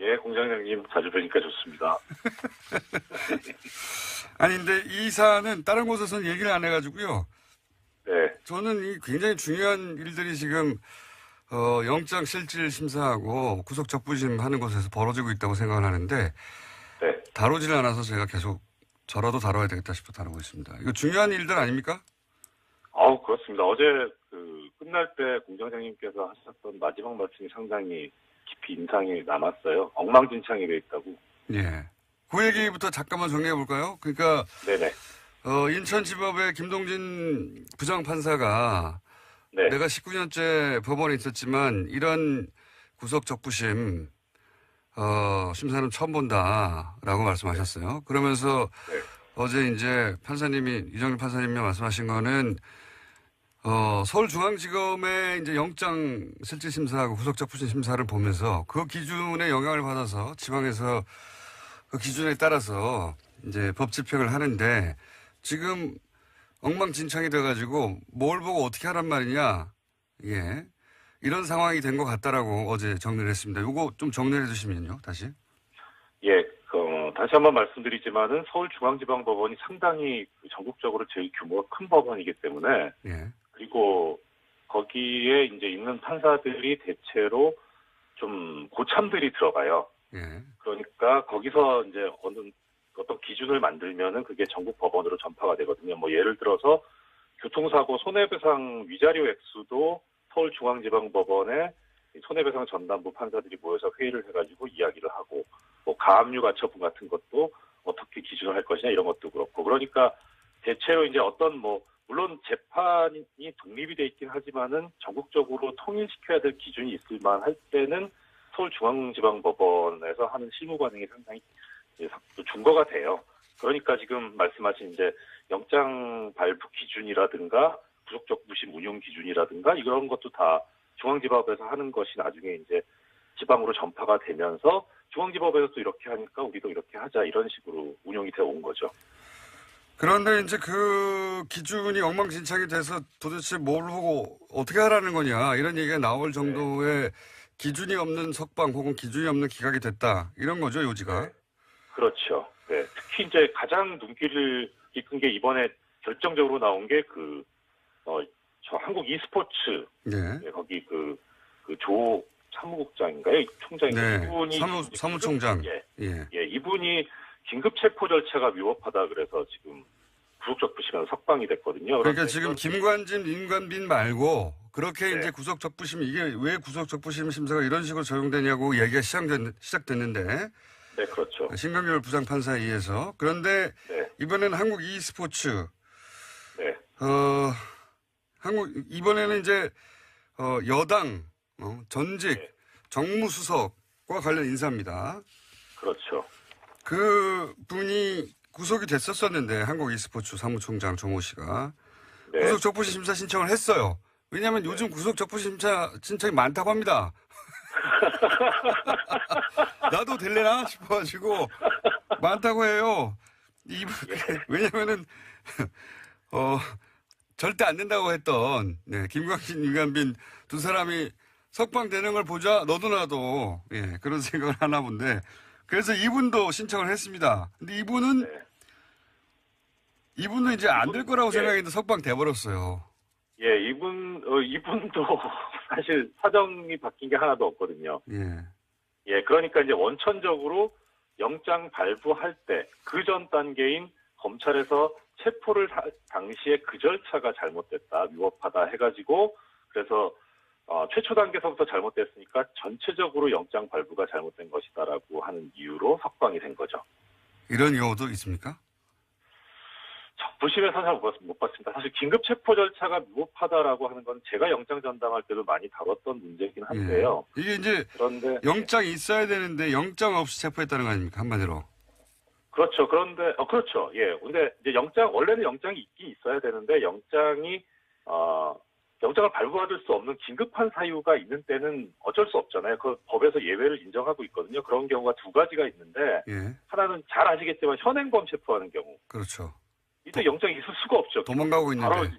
예, 공장장님 자주 뵈니까 좋습니다. 아니, 근데 이 사안은 다른 곳에서는 얘기를 안 해가지고요. 네. 저는 이 굉장히 중요한 일들이 지금, 영장 실질 심사하고 구속 적부심 하는 곳에서 벌어지고 있다고 생각을 하는데, 네. 다루질 않아서 제가 계속 저라도 다뤄야 되겠다 싶어 다루고 있습니다. 이거 중요한 일들 아닙니까? 그렇습니다. 어제 끝날 때 공장장님께서 하셨던 마지막 말씀이 상당히 깊이 인상이 남았어요. 엉망진창이 돼 있다고. 예. 그 얘기부터 잠깐만 정리해 볼까요? 그러니까, 네네. 인천지법의 김동진 부장판사가 네. 내가 19년째 법원에 있었지만 이런 구속 적부심, 심사는 처음 본다라고 말씀하셨어요. 그러면서 네. 어제 이제 유정일 판사님이 말씀하신 거는, 서울중앙지검의 이제 영장 실질심사하고 구속적부심 심사를 보면서 그 기준에 영향을 받아서 지방에서 그 기준에 따라서 이제 법 집행을 하는데 지금 엉망진창이 돼가지고 뭘 보고 어떻게 하란 말이냐. 예. 이런 상황이 된 것 같다라고 어제 정리를 했습니다. 요거 좀 정리해 주시면요, 다시. 예, 다시 한번 말씀드리지만은 서울중앙지방법원이 상당히 전국적으로 제일 규모가 큰 법원이기 때문에 예. 그리고 거기에 이제 있는 판사들이 대체로 좀 고참들이 들어가요. 예. 그러니까 거기서 이제 어떤 기준을 만들면은 그게 전국 법원으로 전파가 되거든요. 뭐 예를 들어서 교통사고 손해배상 위자료 액수도 서울중앙지방법원에 손해배상 전담부 판사들이 모여서 회의를 해가지고 이야기를 하고, 뭐 가압류 가처분 같은 것도 어떻게 기준을 할 것이냐 이런 것도 그렇고, 그러니까 대체로 이제 물론 재판이 독립이 돼 있긴 하지만은 전국적으로 통일시켜야 될 기준이 있을 만할 때는 서울중앙지방법원에서 하는 실무 관행이 상당히 준거가 돼요. 그러니까 지금 말씀하신 이제 영장 발부 기준이라든가 구속적부심 운용 기준이라든가 이런 것도 다 중앙지법에서 하는 것이 나중에 이제 지방으로 전파가 되면서 중앙지법에서 또 이렇게 하니까 우리도 이렇게 하자 이런 식으로 운용이 되어 온 거죠. 그런데 이제 그 기준이 엉망진창이 돼서 도대체 뭘 보고 어떻게 하라는 거냐 이런 얘기가 나올 정도의 기준이 없는 석방 혹은 기준이 없는 기각이 됐다. 이런 거죠, 요지가. 네. 그렇죠. 네. 특히 이제 가장 눈길을 이끈 게 이번에 결정적으로 나온 게 저 한국 e스포츠. 네. 거기 조 사무국장인가요? 총장인가요? 네. 이분이 사무총장. 예, 이분이 긴급 체포 절차가 위법하다 그래서 지금 구속적부심에서 석방이 됐거든요. 그러니까 지금 김관진, 임관빈 말고 그렇게 네. 이제 구속적부심 이게 왜 구속적부심 심사가 이런 식으로 적용되냐고 얘기가 시작됐는데. 네, 그렇죠. 신강렬 부장판사에 의해서. 그런데 네. 이번에는 한국 e스포츠. 네. 이번에는 이제, 여당, 전직, 네. 정무수석과 관련 인사입니다. 그렇죠. 그 분이 구속이 됐었었는데, 한국 e스포츠 사무총장 정호 씨가. 네. 구속적부심 심사 신청을 했어요. 왜냐하면 요즘 구속적부심 심사 신청이 많다고 합니다. 나도 될래나 싶어가지고 많다고 해요. 왜냐면은 절대 안 된다고 했던 김광진, 유관빈 두 사람이 석방되는 걸 보자 너도 나도 그런 생각을 하나 본데 그래서 이분도 신청을 했습니다. 근데 이분은 이제 안 될 거라고 생각했는데 석방돼 버렸어요. 예, 이분도 사실 사정이 바뀐 게 하나도 없거든요. 예, 그러니까 이제 원천적으로 영장 발부할 때 그 전 단계인 검찰에서 체포를 당시에 그 절차가 잘못됐다, 위법하다 해가지고 그래서 최초 단계서부터 잘못됐으니까 전체적으로 영장 발부가 잘못된 것이다라고 하는 이유로 석방이 된 거죠. 이런 경우도 있습니까? 적부심에서 잘 못 봤습니다. 사실 긴급 체포 절차가 위법하다라고 하는 건 제가 영장 전담할 때도 많이 다뤘던 문제이긴 한데요. 이게 이제 그런데 영장이 있어야 되는데 영장 없이 체포했다는 거 아닙니까? 한마디로. 그렇죠. 그런데 그렇죠. 예. 근데 이제 원래는 영장이 있긴 있어야 되는데 영장을 발부받을 수 없는 긴급한 사유가 있는 때는 어쩔 수 없잖아요. 그 법에서 예외를 인정하고 있거든요. 그런 경우가 두 가지가 있는데 하나는 잘 아시겠지만 현행범 체포하는 경우. 그렇죠. 이때 영장이 있을 수가 없죠. 도망가고 있는데.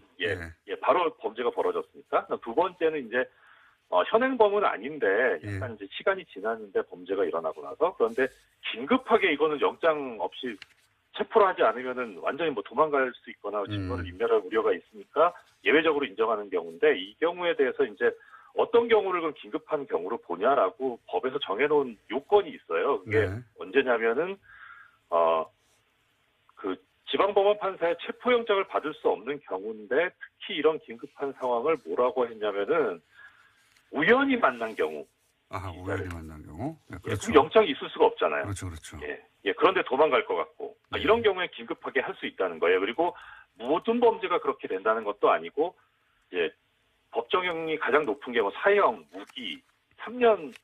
바로 범죄가 벌어졌으니까. 두 번째는 이제 현행범은 아닌데 예. 약간 이제 시간이 지났는데 범죄가 일어나고 나서 그런데 긴급하게 이거는 영장 없이 체포를 하지 않으면은 완전히 뭐 도망갈 수 있거나 증거를 인멸할 우려가 있으니까 예외적으로 인정하는 경우인데 이 경우에 대해서 이제 어떤 경우를 그럼 긴급한 경우로 보냐라고 법에서 정해놓은 요건이 있어요. 그게 네. 언제냐면은 그 지방법원 판사의 체포영장을 받을 수 없는 경우인데 특히 이런 긴급한 상황을 뭐라고 했냐면은 우연히 만난 경우. 아하, 우연히 만난 경우. 네, 예, 그렇죠. 그럼 영장이 있을 수가 없잖아요. 그렇죠, 그렇죠. 예, 그런데 도망갈 것 같고 네. 이런 경우에 긴급하게 할 수 있다는 거예요. 그리고 모든 범죄가 그렇게 된다는 것도 아니고 이제 법정형이 가장 높은 게 뭐 사형, 무기, 3년,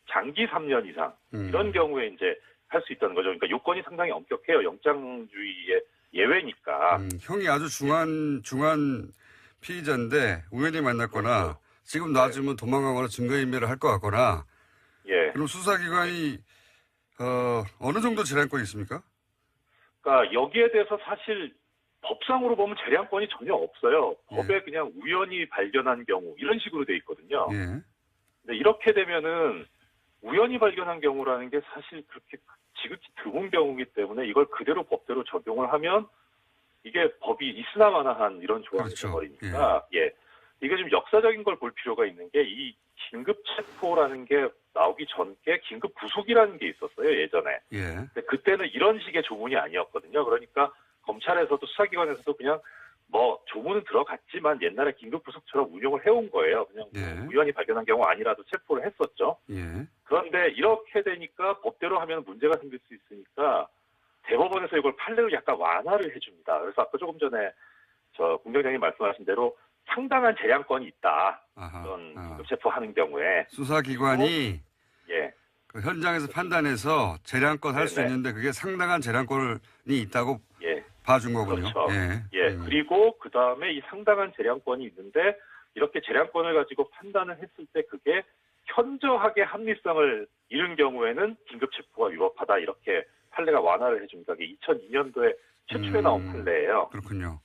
장기 3년 이상 이런 경우에 이제 할 수 있다는 거죠. 그러니까 요건이 상당히 엄격해요. 영장주의의 예외니까. 형이 아주 중한 피의자인데 우연히 만났거나 그렇죠. 지금 놔주면 도망가거나 증거인멸을 할 것 같거나 예. 그럼 수사기관이 어느 정도 재량권이 있습니까? 그러니까 여기에 대해서 사실 법상으로 보면 재량권이 전혀 없어요. 법에 예. 그냥 우연히 발견한 경우 이런 식으로 돼 있거든요. 예. 근데 이렇게 되면은 우연히 발견한 경우라는 게 사실 그렇게 지극히 드문 경우이기 때문에 이걸 그대로 법대로 적용을 하면 이게 법이 있으나마나한 이런 조항이 그렇죠. 되버리니까 예. 이게 좀 역사적인 걸 볼 필요가 있는 게 이 긴급 체포라는 게 나오기 전께 긴급 구속이라는 게 있었어요, 예전에. 예. 근데 그때는 이런 식의 조문이 아니었거든요. 그러니까 검찰에서도 수사기관에서도 그냥 뭐 조문은 들어갔지만 옛날에 긴급 구속처럼 운용을 해온 거예요. 그냥 예. 우연히 발견한 경우 아니라도 체포를 했었죠. 예. 그런데 이렇게 되니까 법대로 하면 문제가 생길 수 있으니까 대법원에서 이걸 판례로 약간 완화를 해줍니다. 그래서 아까 조금 전에 공장장님 말씀하신 대로 상당한 재량권이 있다. 아하. 그런 긴급 체포하는 경우에 수사기관이 예. 그 현장에서 판단해서 재량권 할 수 네네. 있는데 그게 상당한 재량권이 있다고 예. 봐준 거군요. 그렇죠. 예. 예. 그리고 그 다음에 이 상당한 재량권이 있는데 이렇게 재량권을 가지고 판단을 했을 때 그게 현저하게 합리성을 잃은 경우에는 긴급 체포가 위법하다 이렇게 판례가 완화를 해줍니다. 이게 2002년도에 최초에 나온 판례예요. 그렇군요.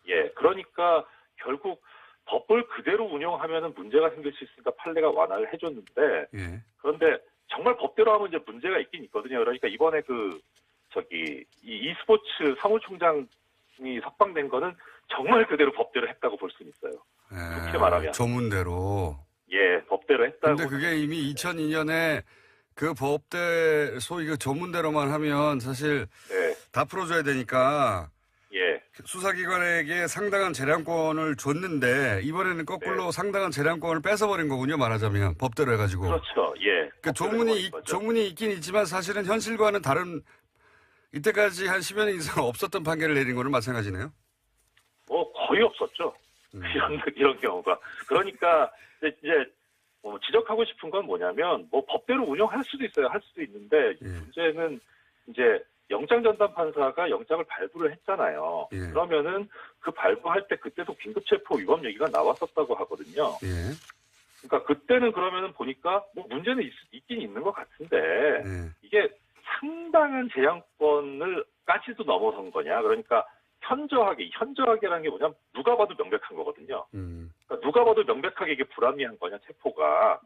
예. 그러니까 결국 법을 그대로 운영하면은 문제가 생길 수 있으니까 판례가 완화를 해줬는데 예. 그런데 정말 법대로 하면 이제 문제가 있긴 있거든요. 그러니까 이번에 이 e스포츠 사무총장이 석방된 거는 정말 그대로 법대로 했다고 볼 수는 있어요. 그렇게 말하면. 조문대로. 예, 법대로 했다고. 근데 그게 이미 2002년에 그 법대 소위 그 조문대로만 하면 사실 네, 다 풀어줘야 되니까 예, 수사기관에게 상당한 재량권을 줬는데 이번에는 거꾸로 네. 상당한 재량권을 뺏어버린 거군요. 말하자면 법대로 해가지고. 그렇죠. 예. 그 조문이 있긴 있지만 사실은 현실과는 다른 이때까지 한 10여 년 이상 없었던 판결을 내린 거는 마찬가지네요. 뭐 거의 없었죠. 이런 경우가. 그러니까 이제 지적하고 싶은 건 뭐냐면 뭐 법대로 운영할 수도 있어요. 할 수도 있는데 문제는 이제 영장 전담 판사가 영장을 발부를 했잖아요. 예. 그러면은 그 발부할 때 그때도 긴급체포 위법 얘기가 나왔었다고 하거든요. 예. 그러니까 그때는 그러면은 보니까 뭐 문제는 있긴 있는 것 같은데 예. 이게 상당한 재량권을까지도 넘어선 거냐? 그러니까 현저하게라는 게 뭐냐면 누가 봐도 명백한 거거든요. 그러니까 누가 봐도 명백하게 이게 불합리한 거냐 체포가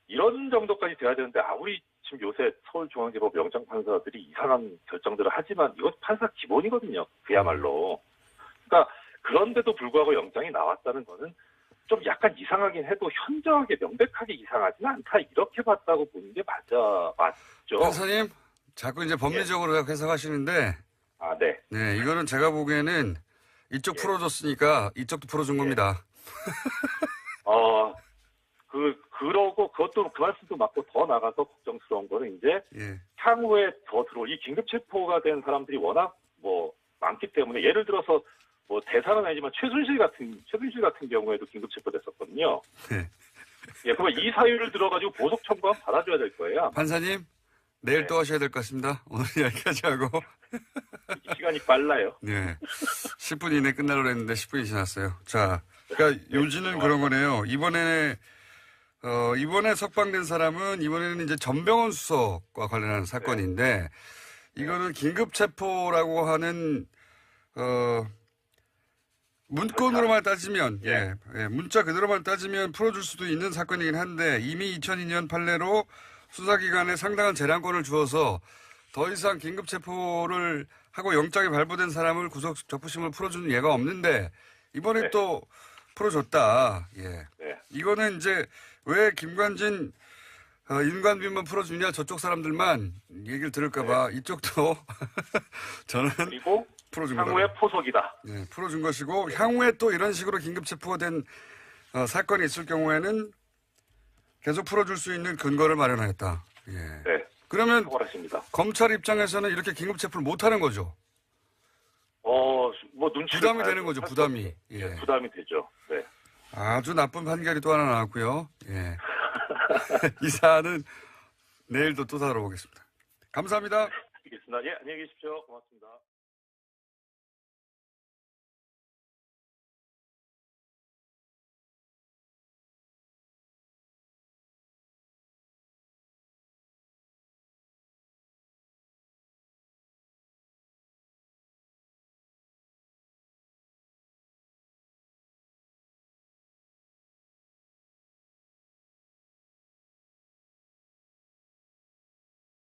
이런 정도까지 돼야 되는데 아무리 지금 요새 서울중앙지법 영장판사들이 이상한 결정들을 하지만 이건 판사 기본이거든요. 그야말로. 그러니까 그런데도 불구하고 영장이 나왔다는 거는 좀 약간 이상하긴 해도 현저하게 명백하게 이상하지는 않다. 이렇게 봤다고 보는 게 맞죠. 판사님, 자꾸 이제 법리적으로 해석하시는데 아, 네. 네, 이거는 제가 보기에는 이쪽 풀어줬으니까 이쪽도 풀어준 겁니다. 그러고 그것도 그 말씀도 맞고 더 나가서 걱정스러운 거는 이제 향후에 더 들어올 이 긴급 체포가 된 사람들이 워낙 뭐 많기 때문에 예를 들어서 뭐 대사는 아니지만 최순실 같은 경우에도 긴급 체포됐었거든요. 네. 예, 그러면 이 사유를 들어가지고 보석 청구하면 받아줘야 될 거예요. 판사님, 내일 또 하셔야 될 것 같습니다. 오늘 여기까지 하고. 시간이 빨라요. 네. 10분 이내 끝나려고 했는데 10분이 지났어요. 자, 그러니까 요지는 그런 거네요. 이번에 석방된 사람은 이번에는 이제 전병헌 수석과 관련한 사건인데 이거는 긴급 체포라고 하는 문건으로만 따지면, 문자 그대로만 따지면 풀어줄 수도 있는 사건이긴 한데 이미 2002년 판례로 수사기관에 상당한 재량권을 주어서 더 이상 긴급 체포를 하고 영장이 발부된 사람을 구속 적부심을 풀어주는 예가 없는데 이번에 또 풀어줬다. 이거는 이제 왜 김관진 윤관빈만 풀어주냐 저쪽 사람들만 얘기를 들을까봐 이쪽도 저는 그리고 풀어준 향후에 포석이다. 풀어준 것이고 향후에 또 이런 식으로 긴급 체포가 된 사건이 있을 경우에는 계속 풀어줄 수 있는 근거를 마련하였다. 그러면 탁월하십니다. 검찰 입장에서는 이렇게 긴급 체포를 못하는 거죠. 뭐 눈치 부담이 되는 거죠. 부담이. 부담이 되죠. 네. 아주 나쁜 판결이 또 하나 나왔고요. 이 사안은 내일도 또 다뤄보겠습니다. 감사합니다. 알겠습니다. 안녕히 계십시오. 고맙습니다.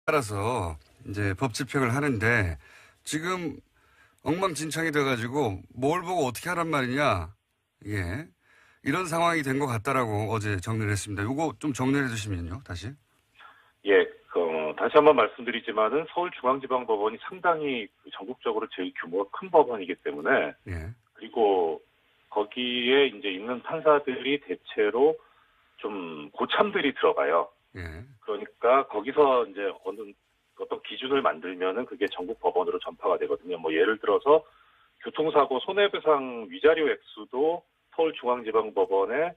따라서 이제 법 집행을 하는데 지금 엉망진창이 돼가지고 뭘 보고 어떻게 하란 말이냐. 이런 상황이 된 것 같다라고 어제 정리를 했습니다. 이거 좀 정리해 주시면요, 다시. 다시 한번 말씀드리지만은 서울중앙지방법원이 상당히 전국적으로 제일 규모가 큰 법원이기 때문에 그리고 거기에 이제 있는 판사들이 대체로 좀 고참들이 들어가요. 그러니까 거기서 이제 어떤 기준을 만들면은 그게 전국 법원으로 전파가 되거든요. 뭐 예를 들어서 교통사고 손해배상 위자료 액수도 서울중앙지방법원에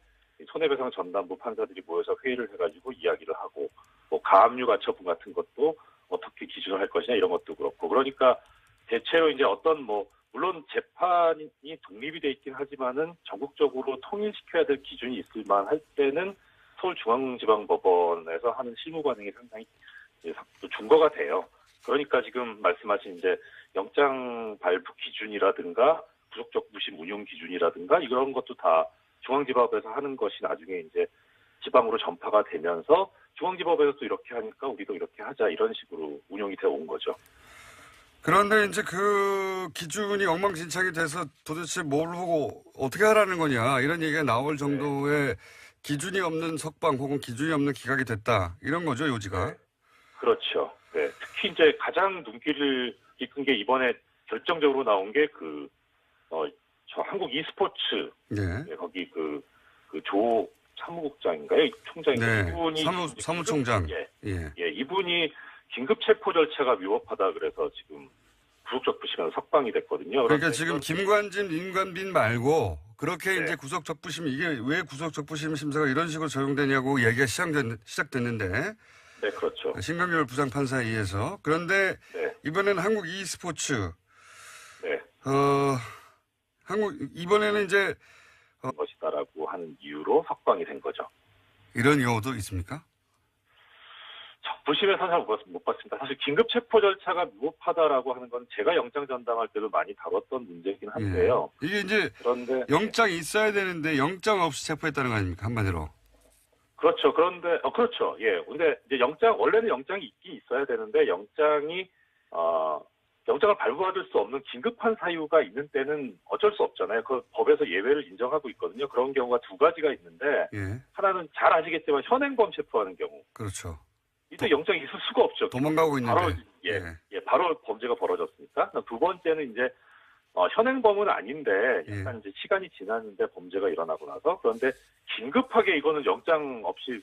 손해배상 전담부 판사들이 모여서 회의를 해가지고 이야기를 하고, 뭐 가압류 가처분 같은 것도 어떻게 기준을 할 것이냐 이런 것도 그렇고, 그러니까 대체로 이제 물론 재판이 독립이 돼 있긴 하지만은 전국적으로 통일시켜야 될 기준이 있을 만할 때는 서울중앙지방법원에서 하는 실무 관행이 상당히 준거가 돼요. 그러니까 지금 말씀하신 이제 영장 발부 기준이라든가 구속적부심 운용 기준이라든가 이런 것도 다 중앙지법에서 하는 것이 나중에 이제 지방으로 전파가 되면서 중앙지법에서 또 이렇게 하니까 우리도 이렇게 하자 이런 식으로 운용이 되어 온 거죠. 그런데 이제 그 기준이 엉망진창이 돼서 도대체 뭘 보고 어떻게 하라는 거냐 이런 얘기가 나올 정도의 기준이 없는 석방 혹은 기준이 없는 기각이 됐다 이런 거죠, 요지가. 그렇죠. 특히 이제 가장 눈길을 이끈 게 이번에 결정적으로 나온 게 저 한국 e스포츠 거기 조 사무국장인가요? 총장인가요? 이분이 사무총장. 이분이 긴급 체포 절차가 위법하다 그래서 지금 구속적부심에서 석방이 됐거든요. 그러니까 지금 김관진, 윤관빈 말고 그렇게 이제 구속적부심 이게 왜 구속적부심 심사가 이런 식으로 적용되냐고 얘기가 시작됐는데. 네, 그렇죠. 신강렬 부장판사에 의해서. 그런데 이번에는 한국 e스포츠. 이번에는 이제 것이다라고 하는 이유로 석방이 된 거죠. 이런 경우도 있습니까? 적부심에서는 잘 못 봤습니다. 사실 긴급 체포 절차가 위법하다라고 하는 건 제가 영장 전담할 때도 많이 다뤘던 문제이긴 한데요. 이게 이제 그런데 영장이 있어야 되는데 영장 없이 체포했다는 거 아닙니까? 한마디로. 그렇죠. 그런데 그렇죠. 근데 이제 원래는 영장이 있긴 있어야 되는데 영장을 발부받을 수 없는 긴급한 사유가 있는 때는 어쩔 수 없잖아요. 그 법에서 예외를 인정하고 있거든요. 그런 경우가 두 가지가 있는데 하나는 잘 아시겠지만 현행범 체포하는 경우. 그렇죠. 이때 영장이 있을 수가 없죠. 도망가고 있는데. 바로 범죄가 벌어졌으니까. 두 번째는 이제 현행범은 아닌데 약간 이제 시간이 지났는데 범죄가 일어나고 나서, 그런데 긴급하게 이거는 영장 없이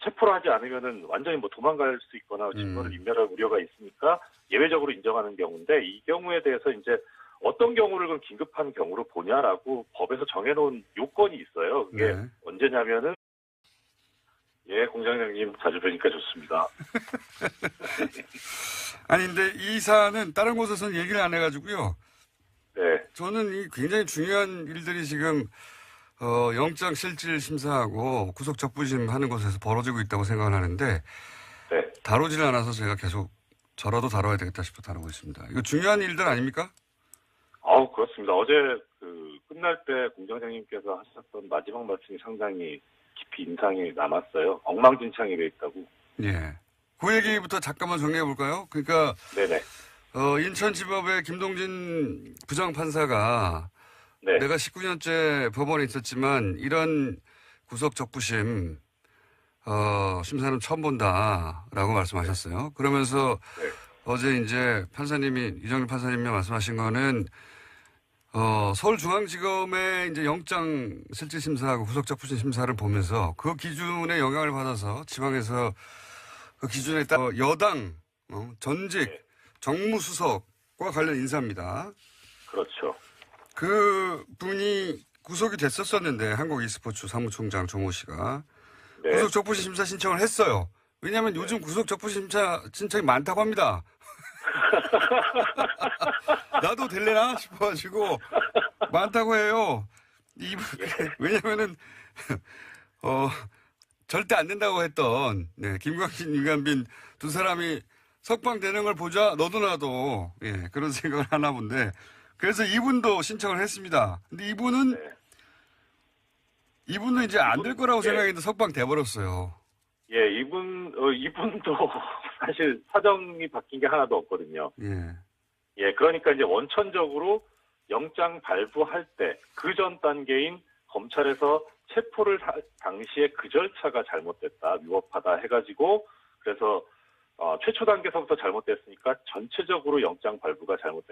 체포를 하지 않으면은 완전히 도망갈 수 있거나 증거를 인멸할 우려가 있으니까 예외적으로 인정하는 경우인데, 이 경우에 대해서 이제 어떤 경우를 긴급한 경우로 보냐라고 법에서 정해놓은 요건이 있어요. 그게 언제냐면은 공장장님 자주 뵈니까 좋습니다. 아니 근데 이 사안은 다른 곳에서는 얘기를 안 해가지고요. 저는 이 굉장히 중요한 일들이 지금 영장 실질 심사하고 구속 적부심 하는 곳에서 벌어지고 있다고 생각을 하는데 다루지를 않아서 제가 계속 저라도 다뤄야 되겠다 싶어 다루고 있습니다. 이거 중요한 일들 아닙니까? 그렇습니다. 어제 끝날 때 공장장님께서 하셨던 마지막 말씀이 상당히 깊이 인상이 남았어요. 엉망진창이 돼 있다고. 예. 그 얘기부터 잠깐만 정리해 볼까요? 그러니까 네네. 인천지법의 김동진 부장판사가 네. 내가 19년째 법원에 있었지만 이런 구속 적부심 심사는 처음 본다라고 말씀하셨어요. 그러면서 네. 어제 이제 판사님이 이정일 판사님이 말씀하신 거는 서울중앙지검의 이제 영장 실질심사하고 구속적부심 심사를 보면서 그 기준에 영향을 받아서 지방에서 그 기준에 따라 여당 전직 네. 정무수석과 관련 인사입니다. 그렇죠. 그 분이 구속이 됐었었는데 한국 e스포츠 사무총장 조모 씨가 네. 구속적부심 심사 신청을 했어요. 왜냐하면 요즘 구속적부심 심사 신청이 많다고 합니다. 나도 될래나 싶어가지고 많다고 해요. 왜냐면은 절대 안 된다고 했던 김광진, 유관빈 두 사람이 석방되는 걸 보자 너도 나도 그런 생각을 하나 본데 그래서 이분도 신청을 했습니다. 근데 이분은 이제 안 될 거라고 생각했는데 석방돼 버렸어요. 예, 이분도 사실 사정이 바뀐 게 하나도 없거든요. 예, 그러니까 이제 원천적으로 영장 발부할 때 그 전 단계인 검찰에서 체포를 당시에 그 절차가 잘못됐다, 위법하다 해가지고 그래서 최초 단계서부터 잘못됐으니까 전체적으로 영장 발부가 잘못된